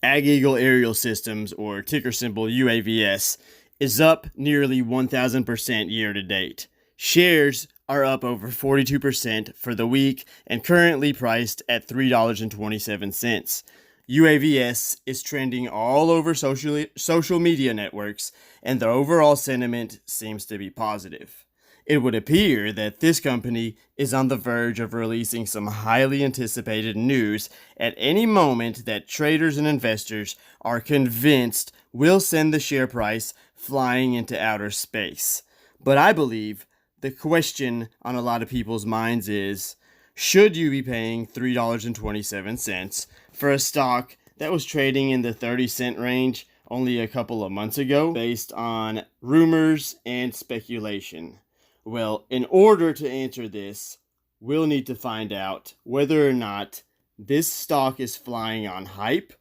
AgEagle Aerial Systems, or ticker symbol UAVS, is up nearly 1,000% year to date. Shares are up over 42% for the week and currently priced at $3.27. UAVS is trending all over social media networks, and the overall sentiment seems to be positive. It would appear that this company is on the verge of releasing some highly anticipated news at any moment that traders and investors are convinced will send the share price flying into outer space. But I believe the question on a lot of people's minds is, should you be paying $3.27 for a stock that was trading in the 30-cent range only a couple of months ago based on rumors and speculation? Well, in order to answer this, we'll need to find out whether or not this stock is flying on hype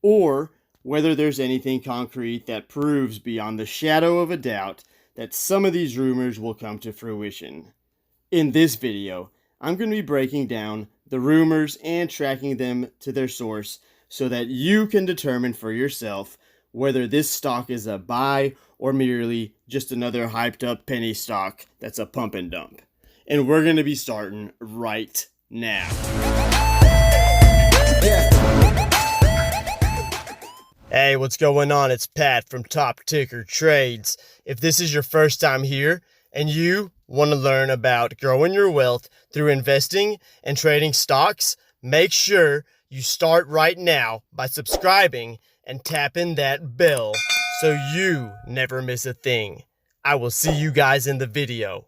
or whether there's anything concrete that proves beyond the shadow of a doubt that some of these rumors will come to fruition. In this video, I'm going to be breaking down the rumors and tracking them to their source so that you can determine for yourself whether this stock is a buy or merely just another hyped up penny stock that's a pump and dump. And we're going to be starting right now. Hey, what's going on? It's Pat from Top Ticker Trades. If this is your first time here and you want to learn about growing your wealth through investing and trading stocks, make sure you start right now by subscribing and tapping that bell so you never miss a thing. I will see you guys in the video.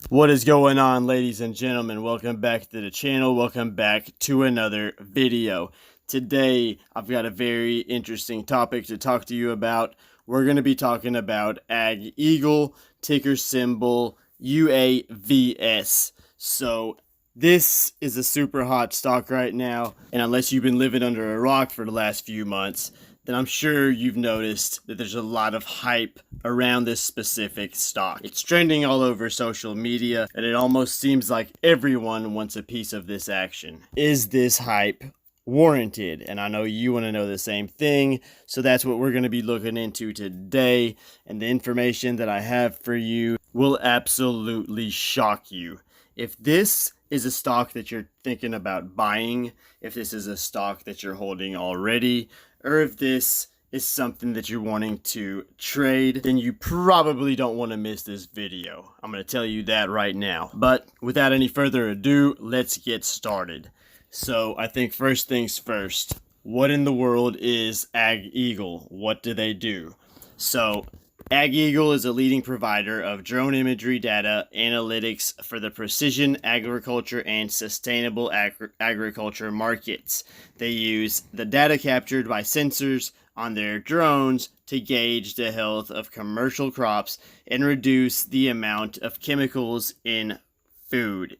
What is going on, ladies and gentlemen? Welcome back to the channel. Welcome back to another video. Today, I've got a very interesting topic to talk to you about. We're going to be talking about AgEagle, ticker symbol UAVS. So this is a super hot stock right now, and unless you've been living under a rock for the last few months, then I'm sure you've noticed that there's a lot of hype around this specific stock. It's trending all over social media, and it almost seems like everyone wants a piece of this action. Is this hype warranted? And I know you want to know the same thing, so that's what we're going to be looking into today, and the information that I have for you will absolutely shock you. If this is a stock that you're thinking about buying, if this is a stock that you're holding already, or if this is something that you're wanting to trade, then you probably don't want to miss this video. I'm going to tell you that right now. But without any further ado, let's get started. So I think first things first, what in the world is AgEagle? What do they do? So AgEagle is a leading provider of drone imagery data analytics for the precision agriculture and sustainable agriculture markets. They use the data captured by sensors on their drones to gauge the health of commercial crops and reduce the amount of chemicals in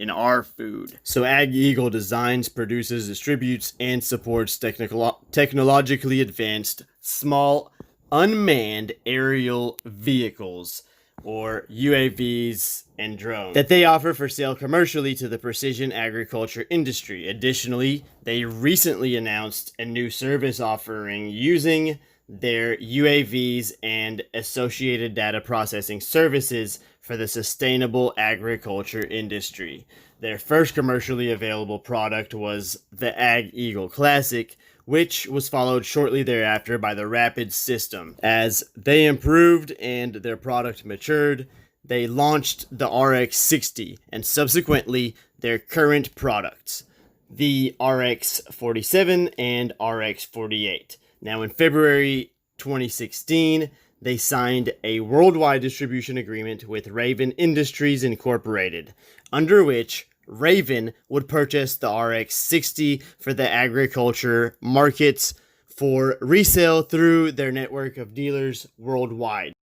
our food. So AgEagle designs, produces, distributes, and supports technologically advanced small unmanned aerial vehicles, or UAVs, and drones that they offer for sale commercially to the precision agriculture industry. Additionally, they recently announced a new service offering using their UAVs and associated data processing services for the sustainable agriculture industry. Their first commercially available product was the AgEagle Classic, which was followed shortly thereafter by the Rapid system. As they improved and their product matured, they launched the RX60 and subsequently their current products, the RX47 and RX48. Now in February 2016, they signed a worldwide distribution agreement with Raven Industries Incorporated, under which Raven would purchase the RX60 for the agriculture markets for resale through their network of dealers worldwide.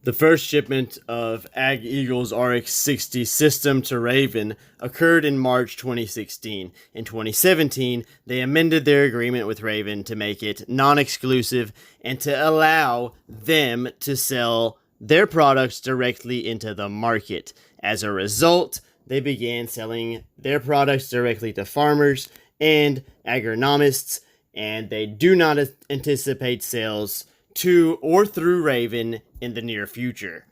The first shipment of AgEagle's RX60 system to Raven occurred in March 2016. In 2017, they amended their agreement with Raven to make it non-exclusive and to allow them to sell their products directly into the market. As a result, they began selling their products directly to farmers and agronomists and they do not anticipate sales to or through Raven in the near future.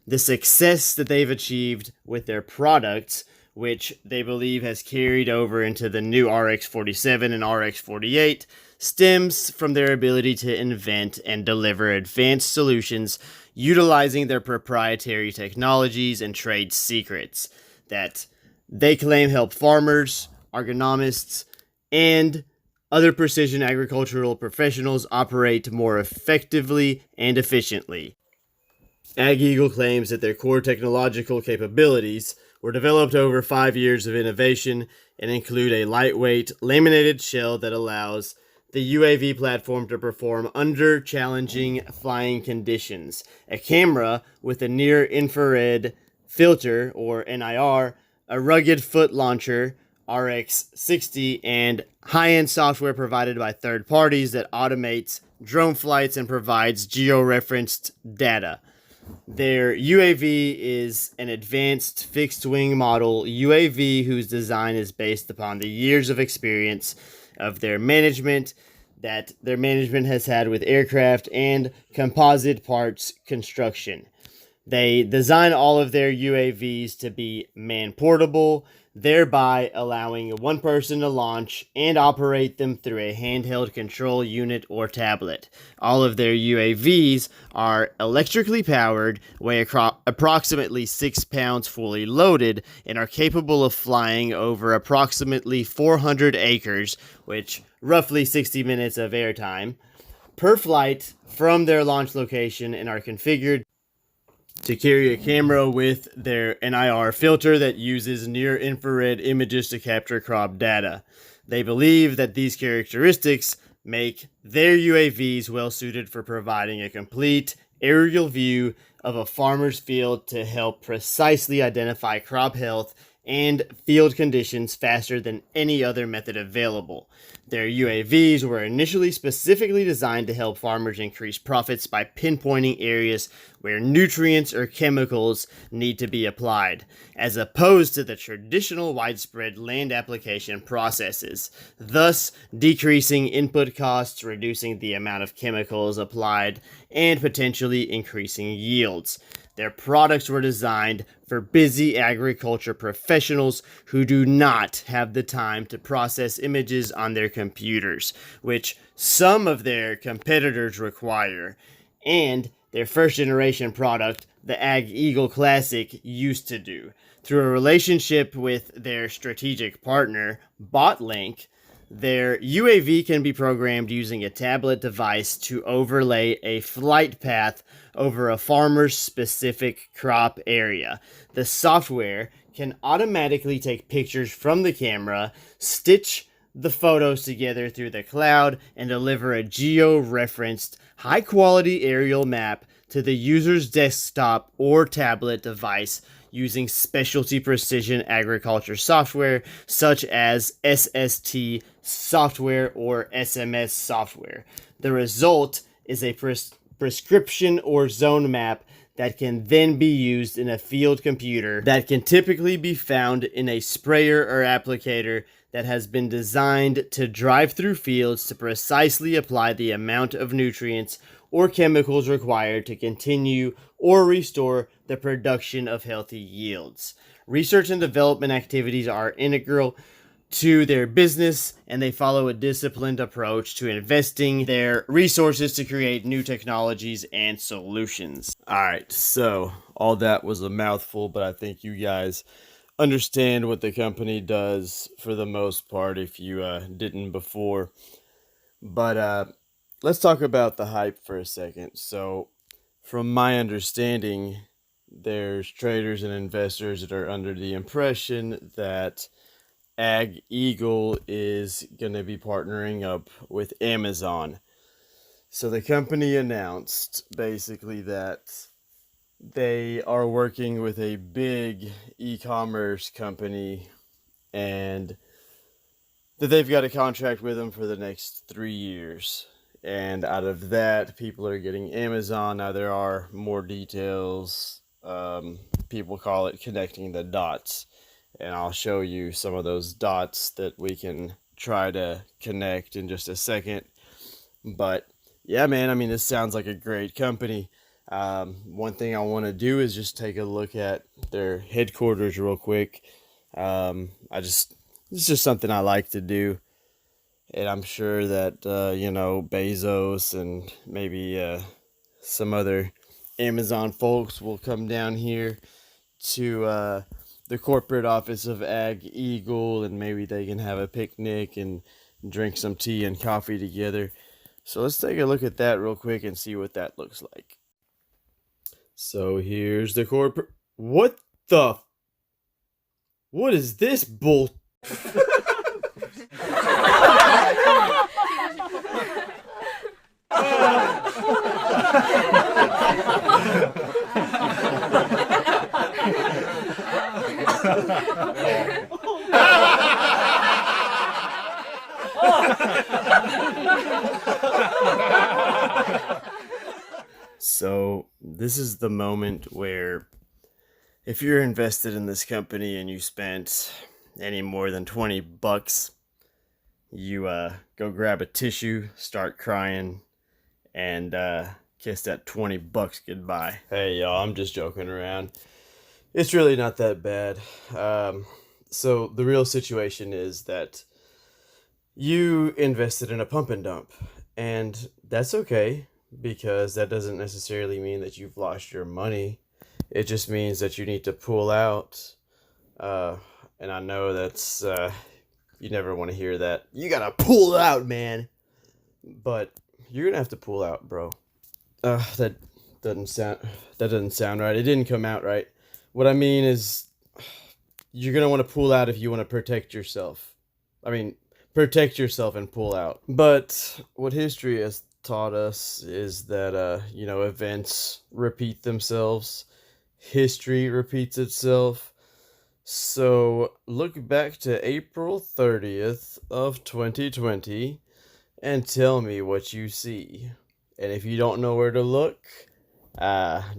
The success that they've achieved with their products, which they believe has carried over into the new RX-47 and RX-48, stems from their ability to invent and deliver advanced solutions utilizing their proprietary technologies and trade secrets that they claim help farmers, agronomists, and other precision agricultural professionals operate more effectively and efficiently. AgEagle claims that their core technological capabilities were developed over 5 years of innovation and include a lightweight, laminated shell that allows the UAV platform to perform under challenging flying conditions, a camera with a near-infrared filter, or NIR, a rugged foot launcher, RX-60, and high-end software provided by third parties that automates drone flights and provides georeferenced data. Their UAV is an advanced fixed-wing model UAV whose design is based upon the years of experience of their management has had with aircraft and composite parts construction. They design all of their UAVs to be man-portable, thereby allowing one person to launch and operate them through a handheld control unit or tablet. All of their UAVs are electrically powered, weigh approximately 6 pounds fully loaded, and are capable of flying over approximately 400 acres, which roughly 60 minutes of airtime, per flight from their launch location, and are configured to carry a camera with their NIR filter that uses near-infrared images to capture crop data. They believe that these characteristics make their UAVs well suited for providing a complete aerial view of a farmer's field to help precisely identify crop health and field conditions faster than any other method available. Their UAVs were initially specifically designed to help farmers increase profits by pinpointing areas where nutrients or chemicals need to be applied, as opposed to the traditional widespread land application processes, thus decreasing input costs, reducing the amount of chemicals applied, and potentially increasing yields. Their products were designed for busy agriculture professionals who do not have the time to process images on their computers, which some of their competitors require, and their first generation product, the AgEagle Classic, used to do. Through a relationship with their strategic partner, BotLink, their UAV can be programmed using a tablet device to overlay a flight path over a farmer's specific crop area. The software can automatically take pictures from the camera, stitch the photos together through the cloud, and deliver a geo-referenced, high-quality aerial map to the user's desktop or tablet device using specialty precision agriculture software such as SST software or SMS software. The result is a prescription or zone map that can then be used in a field computer that can typically be found in a sprayer or applicator that has been designed to drive through fields to precisely apply the amount of nutrients or chemicals required to continue or restore the production of healthy yields. Research and development activities are integral to their business, and they follow a disciplined approach to investing their resources to create new technologies and solutions. Alright, so all that was a mouthful, but I think you guys understand what the company does for the most part if you didn't before. But let's talk about the hype for a second. So, from my understanding, there's traders and investors that are under the impression that AgEagle is going to be partnering up with Amazon. So the company announced basically that they are working with a big e-commerce company and that they've got a contract with them for the next 3 years. And out of that, people are getting Amazon. Now, there are more details. People call it connecting the dots. And I'll show you some of those dots that we can try to connect in just a second. But yeah, man, I mean, this sounds like a great company. One thing I want to do is just take a look at their headquarters real quick. It's just something I like to do. And I'm sure that, Bezos and maybe some other Amazon folks will come down here to the corporate office of AgEagle, and maybe they can have a picnic and drink some tea and coffee together. So let's take a look at that real quick and see what that looks like. So here's the corporate. What is this bull? So this is the moment where if you're invested in this company and you spent any more than $20, you go grab a tissue, start crying, and kiss that $20 goodbye. Hey y'all, I'm just joking around. It's really not that bad. So the real situation is that you invested in a pump and dump, and that's okay, because that doesn't necessarily mean that you've lost your money. It just means that you need to pull out. And I know that's, you never want to hear that. You gotta pull out, man. But you're gonna have to pull out, bro. That doesn't sound right. It didn't come out right. What I mean is, you're gonna want to pull out if you want to protect yourself. I mean, protect yourself and pull out. But what history has taught us is that events repeat themselves, history repeats itself. So look back to April 30th of 2020 and tell me what you see. And if you don't know where to look,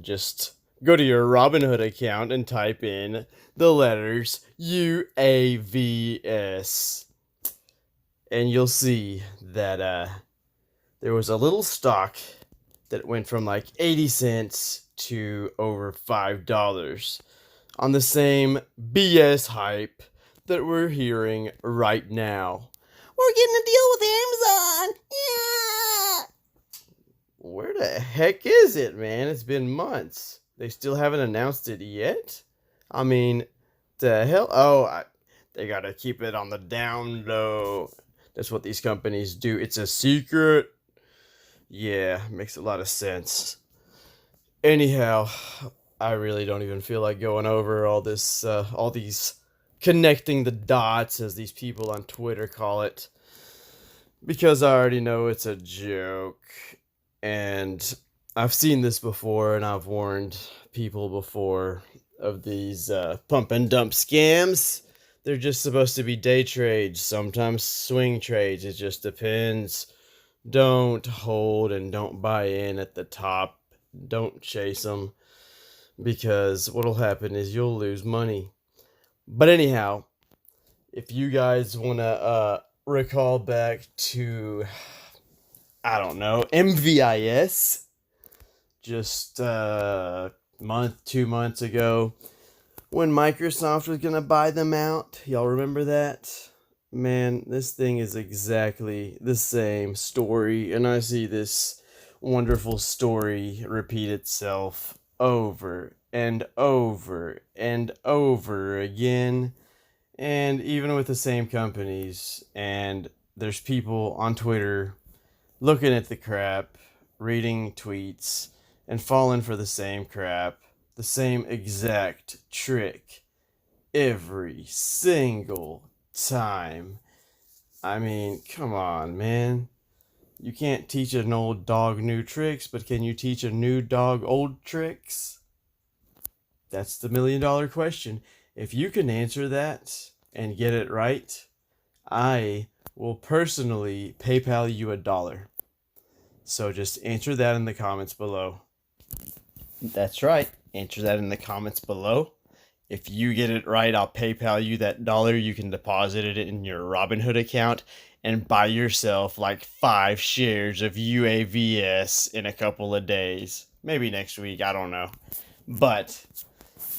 just go to your Robinhood account and type in the letters UAVS, and you'll see that there was a little stock that went from like 80 cents to over $5 on the same BS hype that we're hearing right now. We're getting a deal with Amazon. Yeah. Where the heck is it, man? It's been months. They still haven't announced it yet? I mean, the hell? Oh, they gotta keep it on the down low. That's what these companies do. It's a secret. Yeah, makes a lot of sense. Anyhow, I really don't even feel like going over all this, all these connecting the dots, as these people on Twitter call it, because I already know it's a joke. And I've seen this before, and I've warned people before of these pump and dump scams. They're just supposed to be day trades, sometimes swing trades. It just depends. Don't hold and don't buy in at the top. Don't chase them, because what'll happen is you'll lose money. But anyhow, if you guys want to recall back to, I don't know, MVIS, just a month, 2 months ago, when Microsoft was going to buy them out. Y'all remember that? Man, this thing is exactly the same story, and I see this wonderful story repeat itself over and over and over again, and even with the same companies. And there's people on Twitter looking at the crap, reading tweets, and falling for the same crap, the same exact trick every single time. I mean, come on, man. You can't teach an old dog new tricks, but can you teach a new dog old tricks? That's the $1 million question. If you can answer that and get it right, I will personally PayPal you $1. So just answer that in the comments below. That's right. Answer that in the comments below, If you get it right, I'll PayPal you that dollar. You can deposit it in your Robinhood account and buy yourself like 5 shares of UAVS in a couple of days. Maybe next week, I don't know. But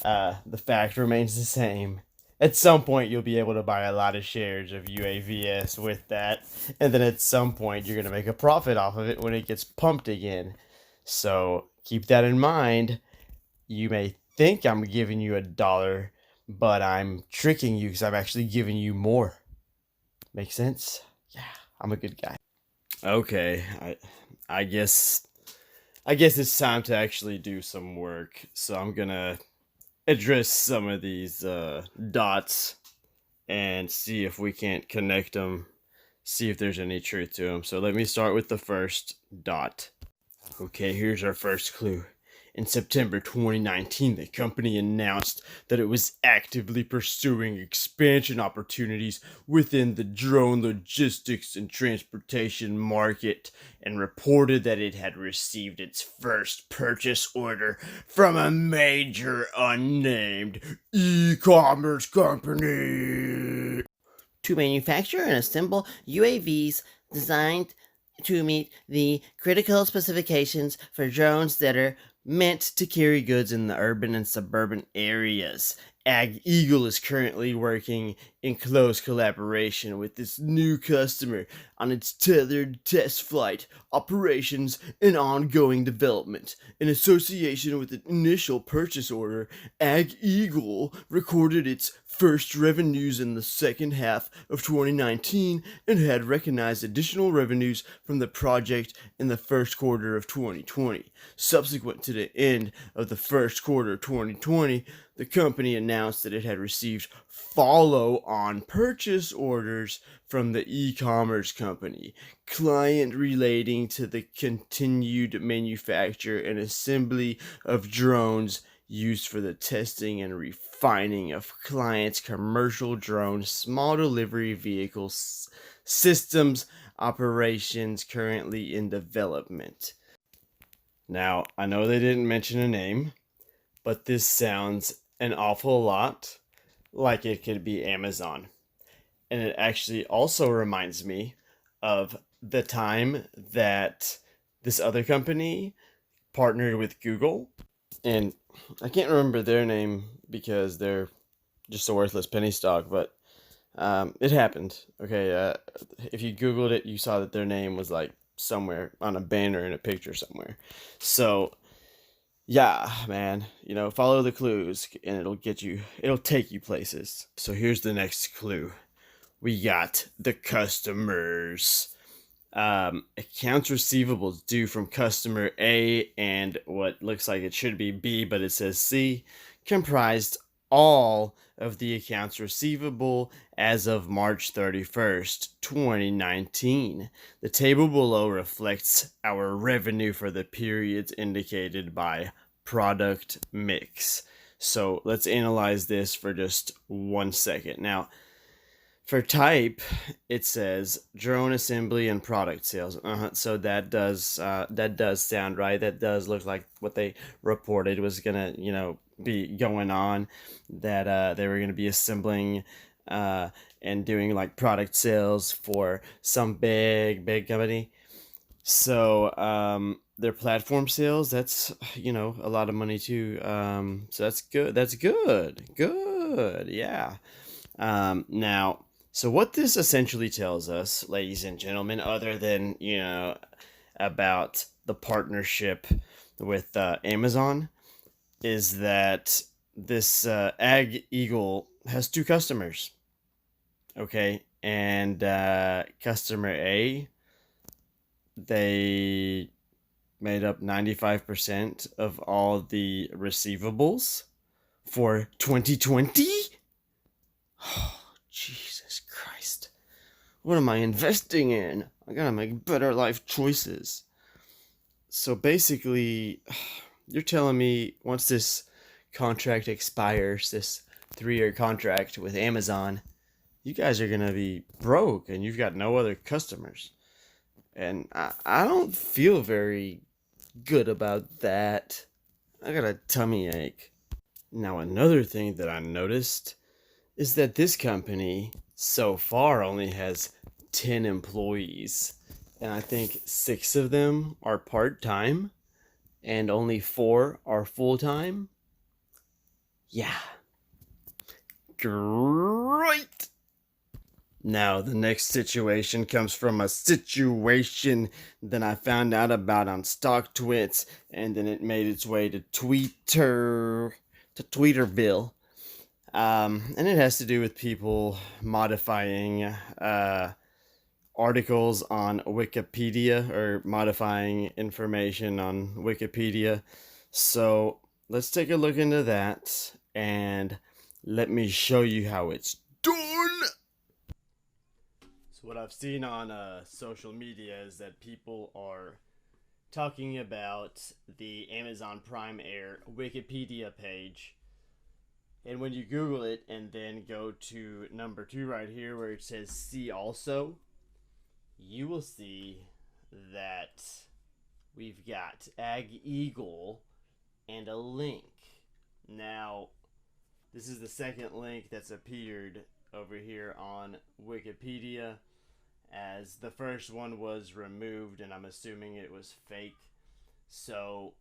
the fact remains the same. At some point, you'll be able to buy a lot of shares of UAVS with that. And then at some point, you're going to make a profit off of it when it gets pumped again. So keep that in mind. You may think I'm giving you $1, but I'm tricking you because I'm actually giving you more. Make sense? Yeah, I'm a good guy. Okay, I guess it's time to actually do some work. So I'm gonna address some of these dots and see if we can't connect them, see if there's any truth to them. So let me start with the first dot. Okay, here's our first clue. In September 2019, the company announced that it was actively pursuing expansion opportunities within the drone logistics and transportation market and reported that it had received its first purchase order from a major unnamed e-commerce company to manufacture and assemble UAVs designed to meet the critical specifications for drones that are meant to carry goods in the urban and suburban areas. AgEagle is currently working in close collaboration with this new customer on its tethered test flight operations and ongoing development. In association with an initial purchase order, AgEagle recorded its first revenues in the second half of 2019 and had recognized additional revenues from the project in the first quarter of 2020. Subsequent to the end of the first quarter of 2020, the company announced that it had received follow-on purchase orders from the e-commerce company, client relating to the continued manufacture and assembly of drones used for the testing and refining of clients' commercial drone small delivery vehicles systems operations currently in development. Now, I know they didn't mention a name, but this sounds an awful lot like it could be Amazon. And it actually also reminds me of the time that this other company partnered with Google. And I can't remember their name because they're just a worthless penny stock, but it happened. Okay, if you Googled it, you saw that their name was like somewhere on a banner in a picture somewhere. So, yeah, man, follow the clues and it'll take you places. So here's the next clue. We got the customers. Accounts receivables due from customer A and what looks like it should be B, but it says C, comprised all of the accounts receivable as of March 31st, 2019. The table below reflects our revenue for the periods indicated by product mix. So let's analyze this for just 1 second. Now, for type, it says drone assembly and product sales. So that does sound right. That does look like what they reported was gonna, be going on. That they were gonna be assembling and doing like product sales for some big company. So their platform sales, that's a lot of money too. So that's good. That's good. Good. Yeah. Now. So what this essentially tells us, ladies and gentlemen, other than, about the partnership with Amazon, is that this AgEagle has 2 customers. Okay, and customer A, they made up 95% of all the receivables for 2020? Oh, Jesus Christ. What am I investing in? I gotta make better life choices. So basically, you're telling me once this contract expires, this 3-year contract with Amazon, you guys are gonna be broke and you've got no other customers. And I don't feel very good about that. I got a tummy ache. Now, another thing that I noticed is that this company so far only has 10 employees, and I think 6 of them are part-time and only 4 are full-time. Yeah. Great. Now, the next situation comes from a situation that I found out about on StockTwits, and then it made its way to Tweeterville. And it has to do with people modifying articles on Wikipedia or modifying information on Wikipedia. So let's take a look into that and let me show you how it's done. So what I've seen on social media is that people are talking about the Amazon Prime Air Wikipedia page. And when you Google it and then go to number 2 right here where it says see also, you will see that we've got AgEagle and a link. Now, this is the second link that's appeared over here on Wikipedia, as the first one was removed and I'm assuming it was fake. So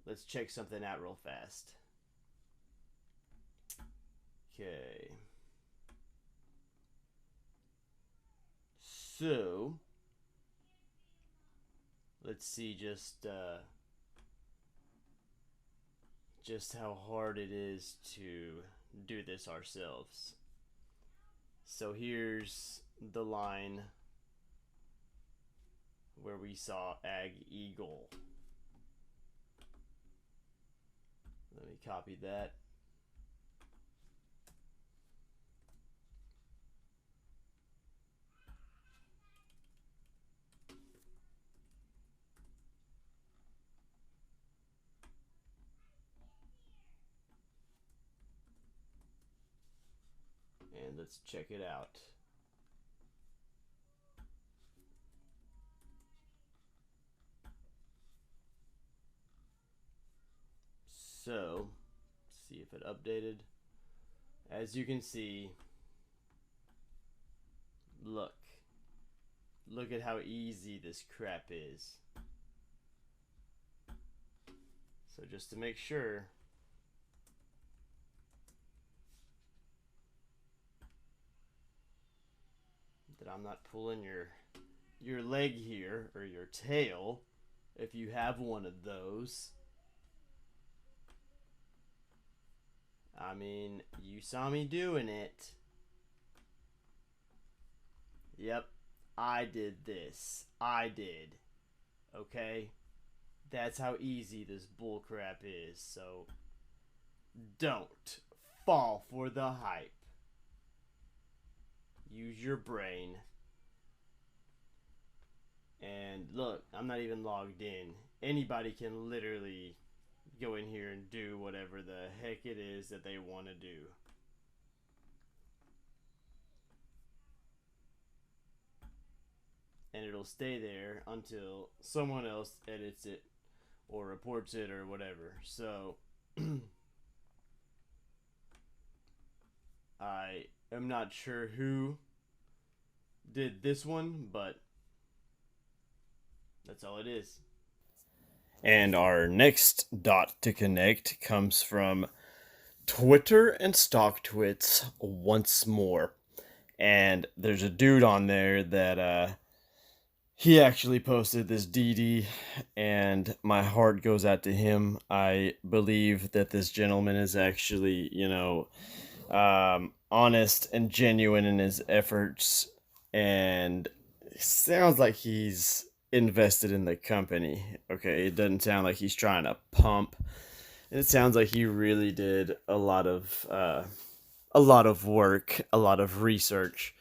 let's check something out real fast. Okay. So let's see just how hard it is to do this ourselves. So here's the line where we saw AgEagle. Let me copy that. And let's check it out. So, see if it updated. As you can see, look at how easy this crap is. So just to make sure, that I'm not pulling your leg here or your tail, if you have one of those. I mean, you saw me doing it. Yep, I did this. I did. Okay? That's how easy this bullcrap is. So don't fall for the hype. Use your brain. And look, I'm not even logged in. Anybody can literally go in here and do whatever the heck it is that they want to do. And it'll stay there until someone else edits it or reports it or whatever. So I am not sure who did this one, but that's all it is. And our next dot to connect comes from Twitter and StockTwits once more. And there's a dude on there that he actually posted this DD, and my heart goes out to him. I believe that this gentleman is actually, honest and genuine in his efforts, and it sounds like he's invested in the company. Okay, it doesn't sound like he's trying to pump. It sounds like he really did a lot of work, a lot of research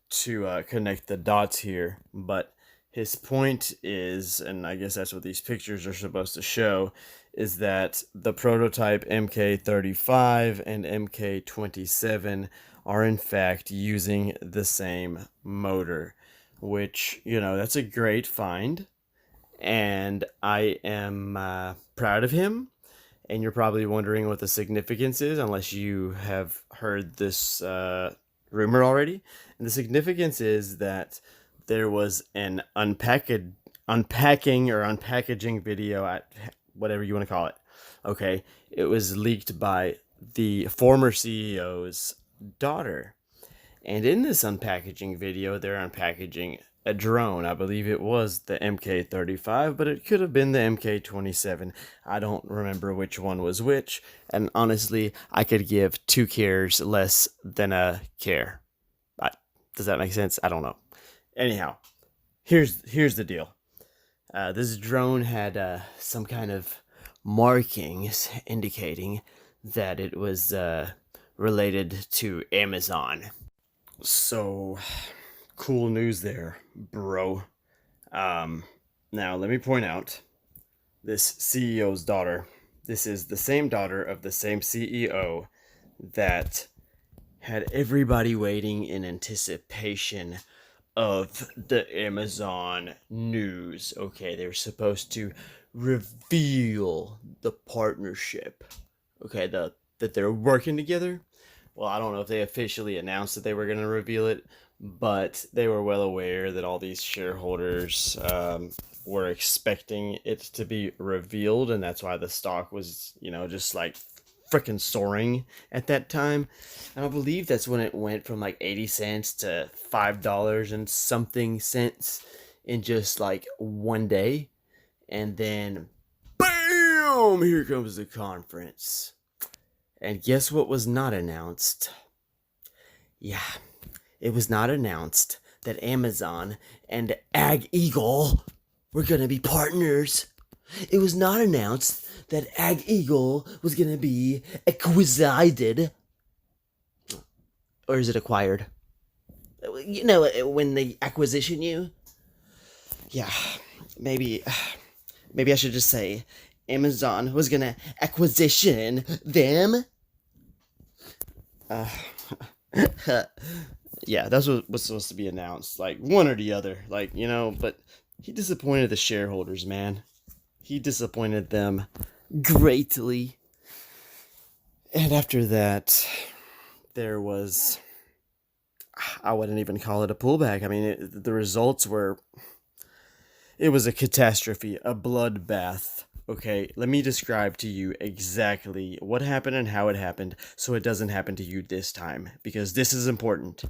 to connect the dots here. But his point is, and I guess that's what these pictures are supposed to show, is that the prototype MK35 and MK27 are in fact using the same motor, which, that's a great find. And I am proud of him. And you're probably wondering what the significance is, unless you have heard this rumor already. And the significance is that there was an unpacking or unpackaging video, at whatever you want to call it. Okay, it was leaked by the former CEO's daughter. And in this unpackaging video, they're unpackaging a drone. I believe it was the MK35, but it could have been the MK27. I don't remember which one was which, and honestly, I could give two cares less than a care. Does that make sense? I don't know. Anyhow, here's the deal. This drone had some kind of markings indicating that it was related to Amazon. So, cool news there, bro. Now, let me point out, this CEO's daughter, this is the same daughter of the same CEO that had everybody waiting in anticipation of the Amazon news. Okay, they were supposed to reveal the partnership. Okay, that they're working together. Well, I don't know if they officially announced that they were going to reveal it, but they were well aware that all these shareholders were expecting it to be revealed, and that's why the stock was, just like freaking soaring at that time. And I believe that's when it went from like 80 cents to $5 and something cents in just like one day. And then, BAM! Here comes the conference. And guess what was not announced? Yeah, it was not announced that Amazon and AgEagle were going to be partners. It was not announced that AgEagle was going to be acquisited. Or is it acquired? You know, when they acquisition you? Yeah, maybe I should just say Amazon was going to acquisition them. Yeah, that's what was supposed to be announced. Like, one or the other. Like, but he disappointed the shareholders, man. He disappointed them greatly. And after that, there was, I wouldn't even call it a pullback. I mean, the results were, it was a catastrophe, a bloodbath. Okay, let me describe to you exactly what happened and how it happened so it doesn't happen to you this time, because this is important.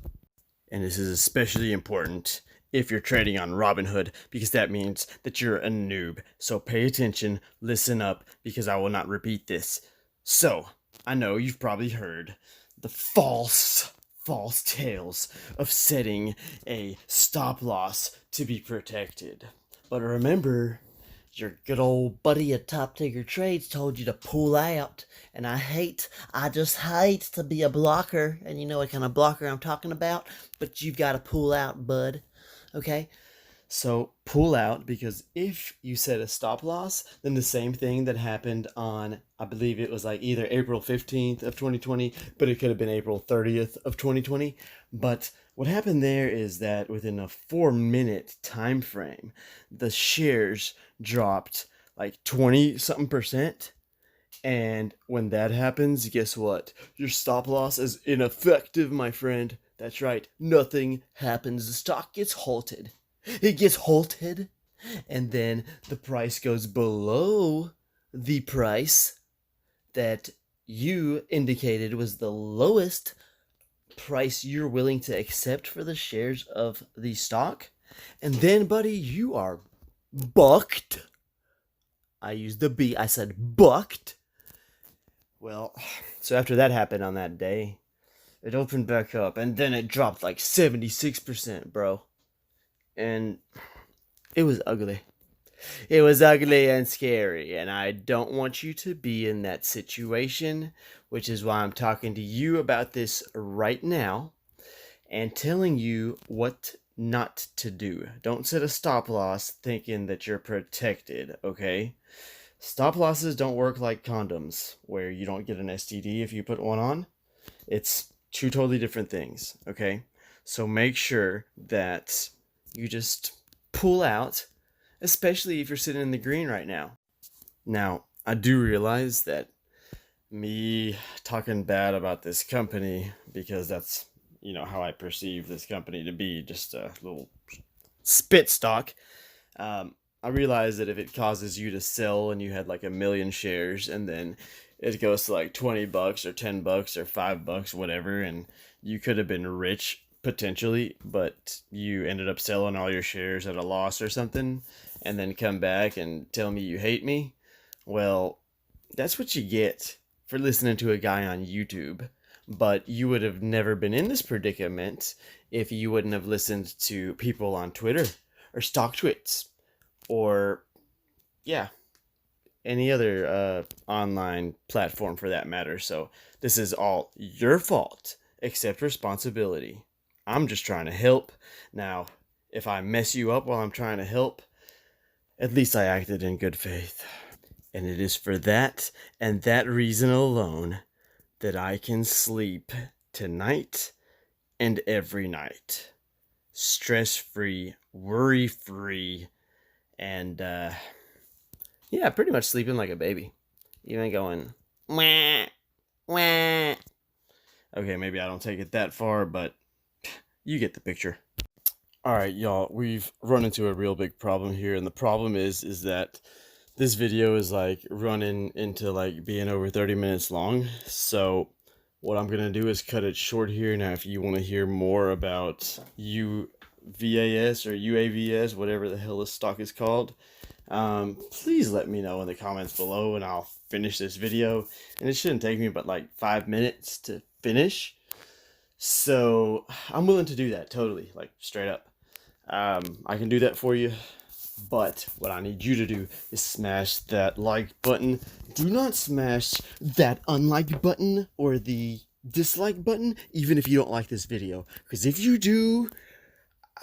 And this is especially important if you're trading on Robinhood, because that means that you're a noob. So pay attention, listen up, because I will not repeat this. So, I know you've probably heard the false tales of setting a stop loss to be protected. But remember, your good old buddy at Top Ticker Trades told you to pull out. And I just hate to be a blocker. And you know what kind of blocker I'm talking about. But you've got to pull out, bud. Okay? So pull out, because if you set a stop loss, then the same thing that happened on, I believe it was like either April 15th of 2020, but it could have been April 30th of 2020. But what happened there is that within a 4-minute time frame, the shares dropped like 20-something%. And when that happens, guess what? Your stop loss is ineffective, my friend. That's right. Nothing happens. The stock gets halted. It gets halted, and then the price goes below the price that you indicated was the lowest price you're willing to accept for the shares of the stock. And then, buddy, you are bucked. I used the B. I said bucked. Well, so after that happened on that day, it opened back up, and then it dropped like 76%, bro. And it was ugly. It was ugly and scary, and I don't want you to be in that situation, which is why I'm talking to you about this right now and telling you what not to do. Don't set a stop loss thinking that you're protected, okay? Stop losses don't work like condoms, where you don't get an STD if you put one on. It's two totally different things, okay? So make sure that you just pull out, especially if you're sitting in the green right now. Now, I do realize that me talking bad about this company, because that's, how I perceive this company to be, just a little spit stock. I realize that if it causes you to sell and you had like 1,000,000 shares and then it goes to like $20 or $10 or $5, whatever, and you could have been rich potentially, but you ended up selling all your shares at a loss or something, and then come back and tell me you hate me. Well, that's what you get for listening to a guy on YouTube. But you would have never been in this predicament if you wouldn't have listened to people on Twitter or StockTwits or, yeah, any other online platform for that matter. So this is all your fault. Accept responsibility. I'm just trying to help. Now, if I mess you up while I'm trying to help, at least I acted in good faith. And it is for that and that reason alone that I can sleep tonight and every night. Stress-free, worry-free, and yeah, pretty much sleeping like a baby. Even going, wah, wah. Okay, maybe I don't take it that far, but you get the picture. All right, y'all, we've run into a real big problem here, and the problem is that this video is like running into like being over 30 minutes long. So what I'm gonna do is cut it short here. Now, if you want to hear more about UVAS or UAVS, whatever the hell this stock is called, please let me know in the comments below, and I'll finish this video. And it shouldn't take me but like 5 minutes to finish. So I'm willing to do that, totally, like straight up. I can do that for you. But what I need you to do is smash that like button. Do not smash that unlike button or the dislike button, even if you don't like this video. Because if you do,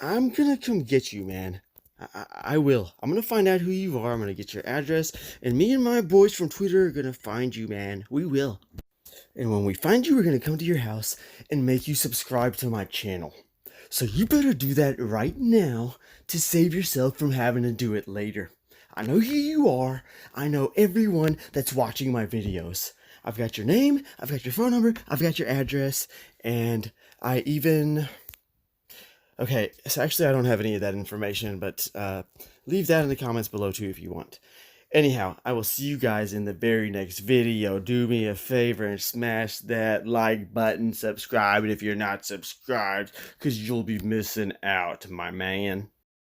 I'm gonna come get you, man. I will. I'm gonna find out who you are. I'm gonna get your address. And me and my boys from Twitter are gonna find you, man. We will. And when we find you, we're gonna come to your house and make you subscribe to my channel. So you better do that right now to save yourself from having to do it later. I know who you are. I know everyone that's watching my videos. I've got your name, I've got your phone number, I've got your address, and I even... Okay, so actually I don't have any of that information, but leave that in the comments below too if you want. Anyhow, I will see you guys in the very next video. Do me a favor and smash that like button, subscribe if you're not subscribed, because you'll be missing out, my man.